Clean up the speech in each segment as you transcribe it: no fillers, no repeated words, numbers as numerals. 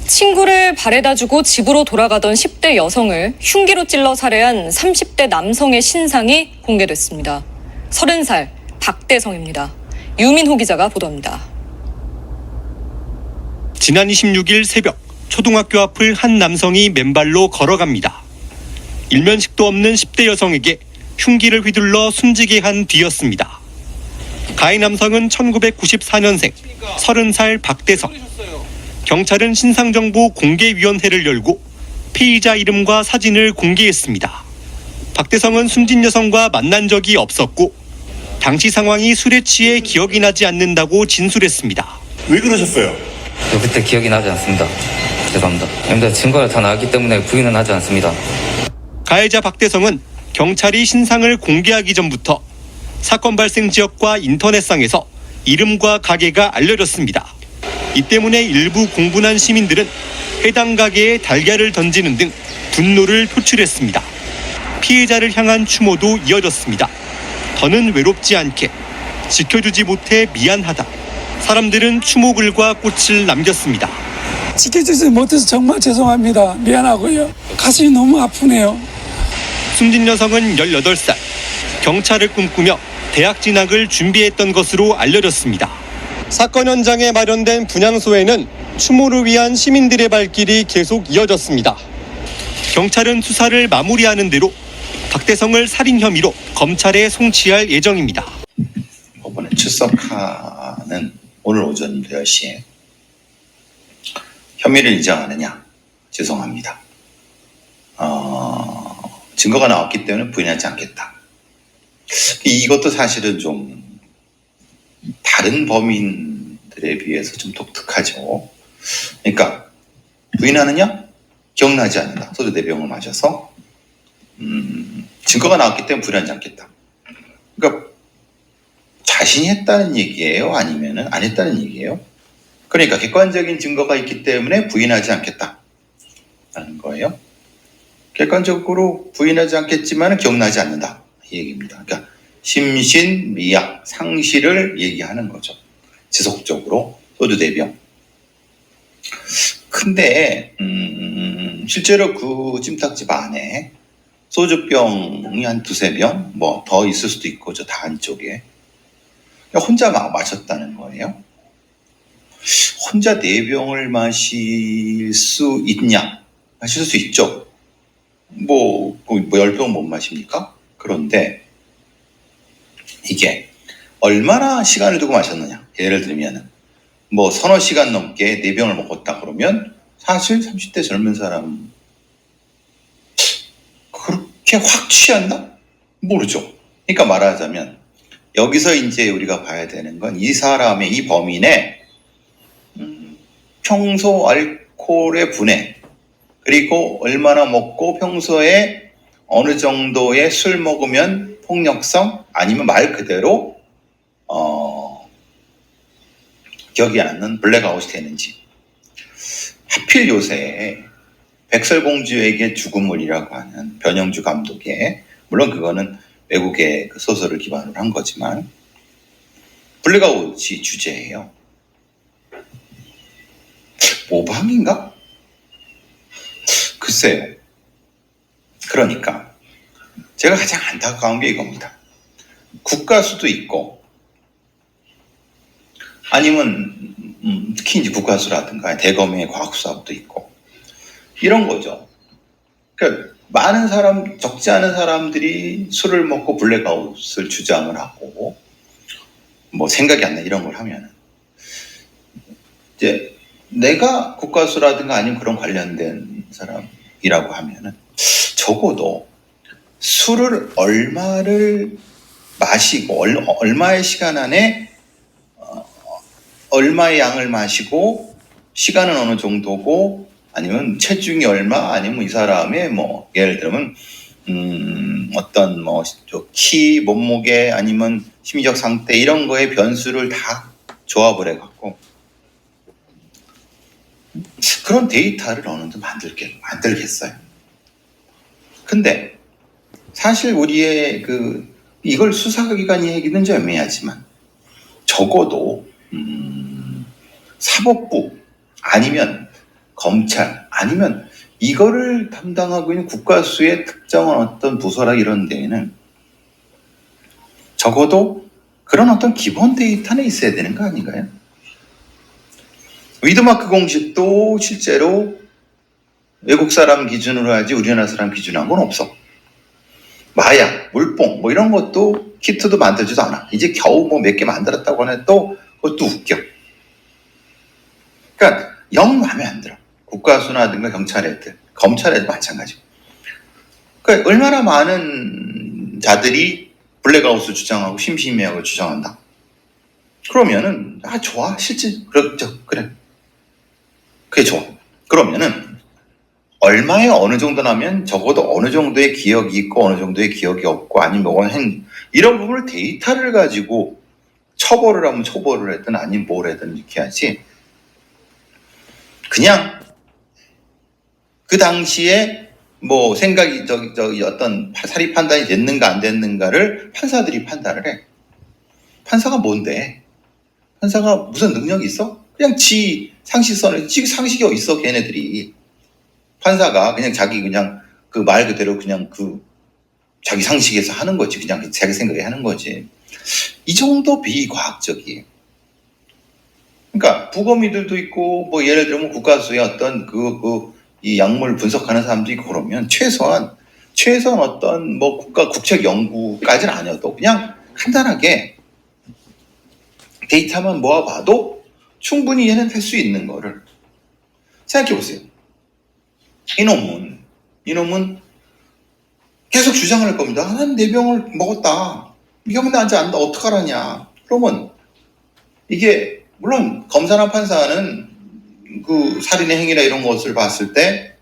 친구를 바래다 주고 집으로 돌아가던 10대 여성을 흉기로 찔러 살해한 30대 남성의 신상이 공개됐습니다. 30살 박대성입니다. 유민호 기자가 보도합니다. 지난 26일 새벽 초등학교 앞을 한 남성이 맨발로 걸어갑니다. 일면식도 없는 10대 여성에게 흉기를 휘둘러 숨지게 한 뒤였습니다. 가해 남성은 1994년생 30살 박대성. 경찰은 신상정보 공개위원회를 열고 피의자 이름과 사진을 공개했습니다. 박대성은 숨진 여성과 만난 적이 없었고 당시 상황이 술에 취해 기억이 나지 않는다고 진술했습니다. 왜 그러셨어요? 그때 기억이 나지 않습니다. 죄송합니다. 근데 증거가 다 나왔기 때문에 부인은 하지 않습니다. 가해자 박대성은 경찰이 신상을 공개하기 전부터 사건 발생 지역과 인터넷상에서 이름과 가게가 알려졌습니다. 이 때문에 일부 공분한 시민들은 해당 가게에 달걀을 던지는 등 분노를 표출했습니다. 피해자를 향한 추모도 이어졌습니다. 더는 외롭지 않게, 지켜주지 못해 미안하다. 사람들은 추모글과 꽃을 남겼습니다. 지켜주지 못해서 정말 죄송합니다. 미안하고요. 가슴이 너무 아프네요. 숨진 여성은 18살, 경찰을 꿈꾸며 대학 진학을 준비했던 것으로 알려졌습니다. 사건 현장에 마련된 분향소에는 추모를 위한 시민들의 발길이 계속 이어졌습니다. 경찰은 수사를 마무리하는 대로 박대성을 살인 혐의로 검찰에 송치할 예정입니다. 법원에 출석하는 오늘 오전 10시에 혐의를 인정하느냐? 죄송합니다. 증거가 나왔기 때문에 부인하지 않겠다. 이것도 사실은 좀 다른 범인들에 비해서 좀 독특하죠. 그러니까 부인하느냐? 기억나지 않는다. 소주 4병을 마셔서 증거가 나왔기 때문에 부인하지 않겠다. 그러니까 자신이 했다는 얘기예요? 아니면 안 했다는 얘기예요? 그러니까 객관적인 증거가 있기 때문에 부인하지 않겠다라는 거예요. 객관적으로 부인하지 않겠지만 기억나지 않는다 이 얘기입니다. 그러니까 심신미약, 상실을 얘기하는 거죠. 지속적으로 소주 4병. 근데 실제로 그 찜닭집 안에 소주병이 한 2-3병 뭐 더 있을 수도 있고 저 다 안쪽에 혼자 마셨다는 거예요. 혼자 4병을 마실 수 있냐? 마실 수 있죠. 뭐 10병 못 마십니까? 그런데 이게 얼마나 시간을 두고 마셨느냐? 예를 들면 뭐 서너 시간 넘게 4병을 먹었다 그러면 사실 30대 젊은 사람 그렇게 확 취했나? 모르죠. 그러니까 말하자면 여기서 이제 우리가 봐야 되는 건 이 사람의, 이 범인의 평소 알코올의 분해, 그리고 얼마나 먹고 평소에 어느 정도의 술 먹으면 폭력성, 아니면 말 그대로 기억이 안 나는 블랙아웃이 되는지. 하필 요새 백설공주에게 죽음을이라고 하는 변영주 감독의, 물론 그거는 외국의 그 소설을 기반으로 한 거지만 블랙아웃이 주제예요. 모방인가? 글쎄요. 그러니까 제가 가장 안타까운 게 이겁니다. 국가수도 있고 아니면 특히 이제 국가수라든가 대검의 과학수사도 있고 이런 거죠. 그러니까 많은 사람, 적지 않은 사람들이 술을 먹고 블랙아웃을 주장을 하고 뭐 생각이 안 나 이런 걸 하면은 이제 내가 국가수라든가 아니면 그런 관련된 사람이라고 하면은 적어도 술을 얼마를 마시고 얼마의 시간 안에 얼마의 양을 마시고 시간은 어느 정도고 아니면 체중이 얼마 아니면 이 사람의 뭐 예를 들면 어떤 뭐 키, 몸무게 아니면 심리적 상태 이런 거의 변수를 다 조합을 해갖고 그런 데이터를 어느 정도 만들겠어요. 근데 사실 우리의 이걸 수사기관이 하기는 좀 애매하지만 적어도 사법부 아니면 검찰 아니면 이거를 담당하고 있는 국가수의 특정한 어떤 부서라 이런 데에는 적어도 그런 어떤 기본 데이터는 있어야 되는 거 아닌가요? 위드마크 공식도 실제로 외국 사람 기준으로 하지 우리나라 사람 기준한 건 없어. 마약, 물뽕 뭐 이런 것도 키트도 만들지도 않아. 이제 겨우 뭐 몇 개 만들었다고 하네 또 그것도 웃겨. 그러니까 영 마음에 안 들어. 국가수나든가 경찰 애들, 검찰 애들 마찬가지고. 그러니까 얼마나 많은 자들이 블랙아웃을 주장하고 심신미약을 주장한다. 그러면은 좋아 실제 그렇죠 그래 그게 좋아. 그러면은 얼마에 어느 정도 나면 적어도 어느 정도의 기억이 있고 어느 정도의 기억이 없고 아니면 뭐 이런 부분을 데이터를 가지고 처벌을 하면 처벌을 했든 아니면 뭘 했든 이렇게 하지. 그냥 그 당시에 뭐 생각이 저기 어떤 사리 판단이 됐는가 안 됐는가를 판사들이 판단을 해. 판사가 뭔데? 판사가 무슨 능력이 있어? 그냥 지 상식선에 지 상식이 있어 걔네들이. 판사가 그냥 자기 그냥 그 말 그대로 그냥 그 자기 상식에서 하는 거지. 그냥 자기 생각에 하는 거지. 이 정도 비과학적이에요. 그러니까 부검이들도 있고 뭐 예를 들면 국가수의 어떤 이 약물 분석하는 사람들이 그러면 최소한 어떤 뭐 국책 연구까지는 아니어도 그냥 간단하게 데이터만 모아봐도 충분히 얘는 할 수 있는 거를 생각해 보세요. 이놈은 계속 주장을 할 겁니다. 난 내 병을 먹었다. 이거 나한테 안다. 어떡하라냐. 그러면 이게 물론 검사나 판사는 그 살인의 행위나 이런 것을 봤을 때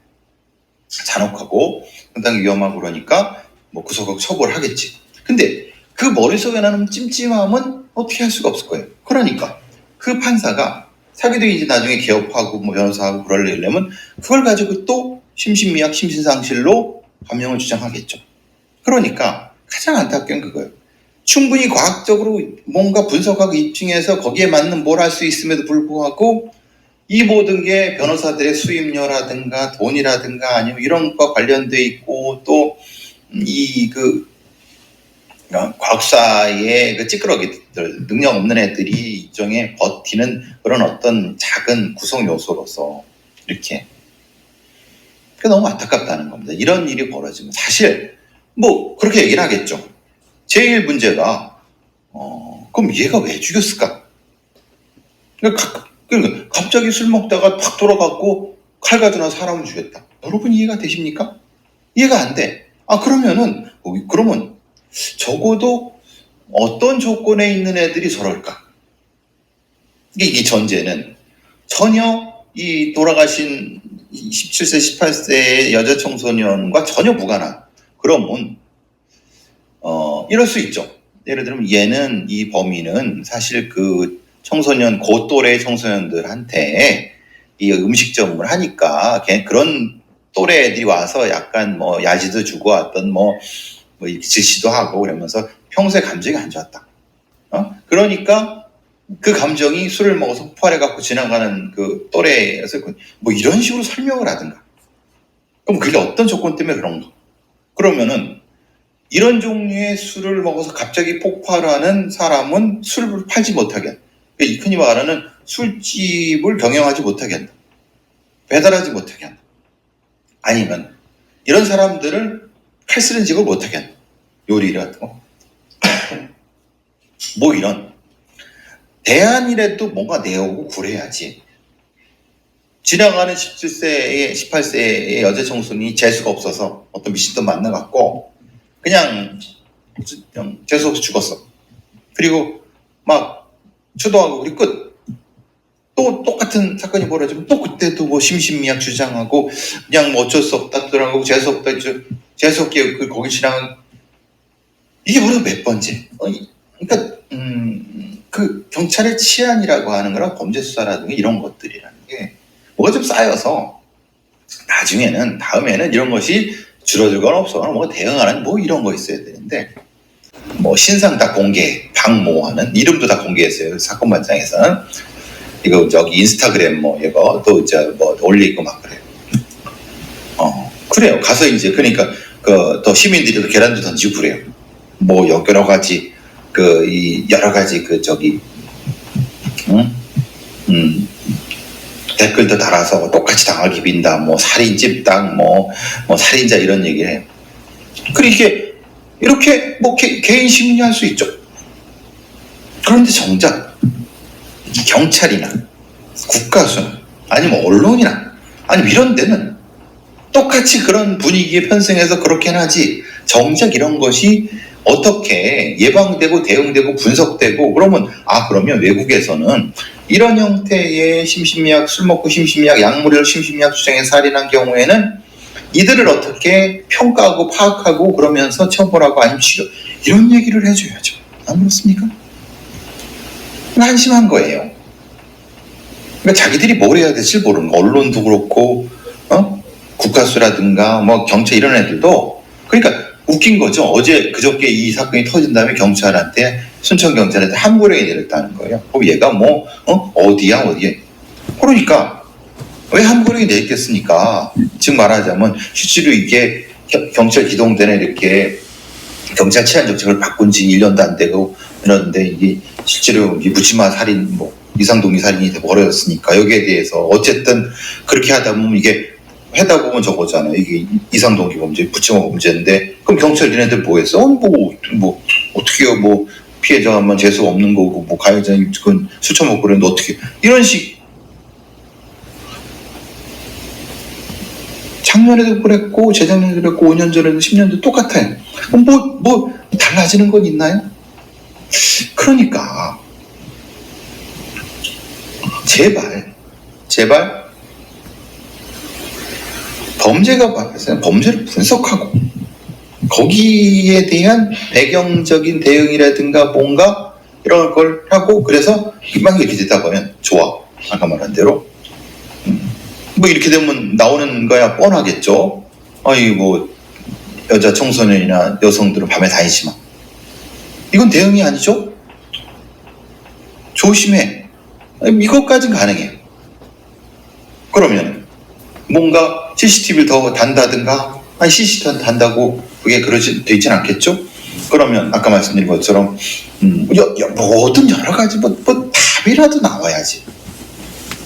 잔혹하고 상당히 위험하고 그러니까 뭐 구속하고 처벌을 하겠지. 근데 그 머릿속에 나는 찜찜함은 어떻게 할 수가 없을 거예요. 그러니까 그 판사가 자기도 이제 나중에 개업하고 뭐 변호사하고 그러려면 그걸 가지고 또 심신미약, 심신상실로 감형을 주장하겠죠. 그러니까 가장 안타까운 그거예요. 충분히 과학적으로 뭔가 분석하고 입증해서 거기에 맞는 뭘 할 수 있음에도 불구하고 이 모든 게 변호사들의 수임료라든가 돈이라든가 아니면 이런 것과 관련돼 있고 또 과학사의 그 찌끄러기들, 능력 없는 애들이 일종의 버티는 그런 어떤 작은 구성 요소로서 이렇게. 그게 너무 안타깝다는 겁니다. 이런 일이 벌어지면 사실 뭐 그렇게 얘기를 하겠죠. 제일 문제가 그럼 얘가 왜 죽였을까? 그러니까 갑자기 술 먹다가 팍 돌아갔고 칼 가지고 사람을 죽였다. 여러분 이해가 되십니까? 이해가 안 돼. 그러면 적어도 어떤 조건에 있는 애들이 저럴까? 이게 전제는 전혀 이 돌아가신 17세, 18세의 여자 청소년과 전혀 무관한. 그러면 이럴 수 있죠. 예를 들면 얘는 이 범인은 사실 그 청소년 고 또래 청소년들한테 이 음식점을 하니까 그런 또래 애들이 와서 약간 뭐 야지도 주고 왔던 뭐 지시도 하고 그러면서 평소에 감정이 안 좋았다. 그러니까 그 감정이 술을 먹어서 폭발해갖고 지나가는 그 또래에서 뭐 이런 식으로 설명을 하든가. 그럼 그게 어떤 조건 때문에 그런가? 그러면은 이런 종류의 술을 먹어서 갑자기 폭발하는 사람은 술을 팔지 못하게 한다. 흔히 말하는 술집을 경영하지 못하게 한다. 배달하지 못하게 한다. 아니면 이런 사람들을 칼 쓰는 직업을 못하게 한다. 요리 같은 거. 뭐 이런. 대안이라도 뭔가 내오고 그래야지. 지나가는 17세의 18세의 여자 청소년이 재수가 없어서 어떤 미친놈 만나갖고 그냥 재수 없이 죽었어. 그리고 막 추도하고 그리고 끝. 또 똑같은 사건이 벌어지면 또 그때도 뭐 심신미약 주장하고 그냥 뭐 어쩔 수 없다 들어가고 재수 없다 재수 없게 거기 지나간 이게 벌써 몇 번째. 그러니까 그 경찰의 치안이라고 하는 거랑 범죄 수사라든가 이런 것들이라는 게 뭐가 좀 쌓여서 다음에는 이런 것이 줄어들 건 없어. 뭐 대응하는 뭐 이런 거 있어야 되는데 뭐 신상 다 공개, 방모하는 이름도 다 공개했어요. 사건 발장에서는. 이거 저기 인스타그램 뭐 이거 또 이제 뭐 올리고 막 그래요. 그래요. 가서 이제 그러니까 그 또 시민들이 또 계란도 던지고 그래요. 뭐 여러 가지 이 여러 가지 저기 댓글도 달아서 똑같이 당하게 빈다. 뭐 살인 집단 뭐 살인자 이런 얘기를 해요. 그러니까 이렇게 뭐 개인 시민이 할 수 있죠. 그런데 정작 경찰이나 국가수나 아니면 언론이나 아니면 이런 데는 똑같이 그런 분위기에 편승해서 그렇게 하지 정작 이런 것이 어떻게 예방되고 대응되고 분석되고 그러면 외국에서는 이런 형태의 심신미약 술 먹고 심신미약 약물을 심신미약 주장해 살인한 경우에는 이들을 어떻게 평가하고 파악하고 그러면서 처벌하고 아니면 치료 이런 얘기를 해줘야죠. 안 그렇습니까? 한심한 거예요. 그러니까 자기들이 뭘 해야 될지 모르는 거. 언론도 그렇고 국가수라든가 뭐 경찰 이런 애들도 그러니까 웃긴 거죠. 그저께 이 사건이 터진 다음에 경찰한테 순천 경찰한테 함구령이 내렸다는 거예요. 그럼 얘가 뭐 어디야 그러니까 왜 함구령이 내렸겠습니까? 즉 말하자면 실제로 이게 경찰 기동대나 이렇게 경찰 치안 정책을 바꾼 지 1년도 안 되고 이러는데 이게 실제로 묻지마 살인 이상동기 살인이 돼버렸으니까 여기에 대해서 어쨌든 그렇게 하다 보면 이게 해다 보면 저거잖아요. 이게 이상동기 범죄, 묻지마 범죄인데 그럼 경찰 니네들 뭐 했어? 뭐 어떻게요? 뭐 피해자만 재수 없는 거고 뭐 가해자 그건 수천 먹고 그랬는데 어떻게 이런 식 작년에도 그랬고 재작년에도 그랬고 5년 전에도 10년도 똑같아요. 그럼 뭐 달라지는 건 있나요? 그러니까 제발 범죄가 발생한 범죄를 분석하고 거기에 대한 배경적인 대응이라든가 뭔가 이런 걸 하고 그래서 만약에 이렇게 되다 보면 좋아. 아까 말한 대로 뭐 이렇게 되면 나오는 거야 뻔하겠죠. 뭐 여자 청소년이나 여성들은 밤에 다니지 마. 이건 대응이 아니죠. 조심해. 이것까지는 가능해요. 그러면 뭔가 CCTV를 더 단다든가 아니 CCTV 단다고 그게 그러지 돼 있진 않겠죠? 그러면 아까 말씀드린 것처럼 뭐든 여러 가지 뭐 답이라도 나와야지.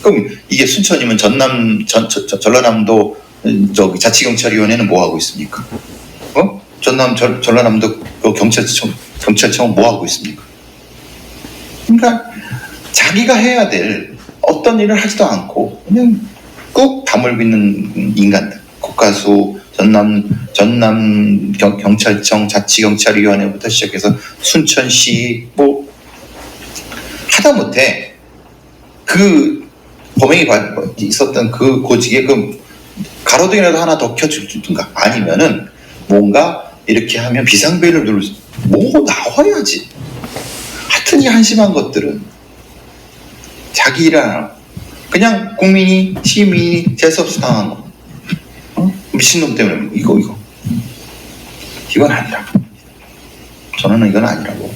그럼 이게 순천이면 전라남도 저기 자치경찰위원회는 뭐 하고 있습니까? 전라남도 경찰청은 뭐 하고 있습니까? 그러니까 자기가 해야 될 어떤 일을 하지도 않고 그냥 꼭 담을 빚는 인간들. 국가수, 전남 경찰청 자치경찰위원회부터 시작해서 순천시 뭐 하다못해 그 범행이 있었던 그 고직에 그 가로등이라도 하나 더 켜주든가 아니면은 뭔가 이렇게 하면 비상벨을 누를 뭐 나와야지. 하여튼 이 한심한 것들은 자기 일 안 하고 그냥 국민이 시민이 재수없이 당한 거 미친놈 때문에 이건 아니라고 저는 이건 아니라고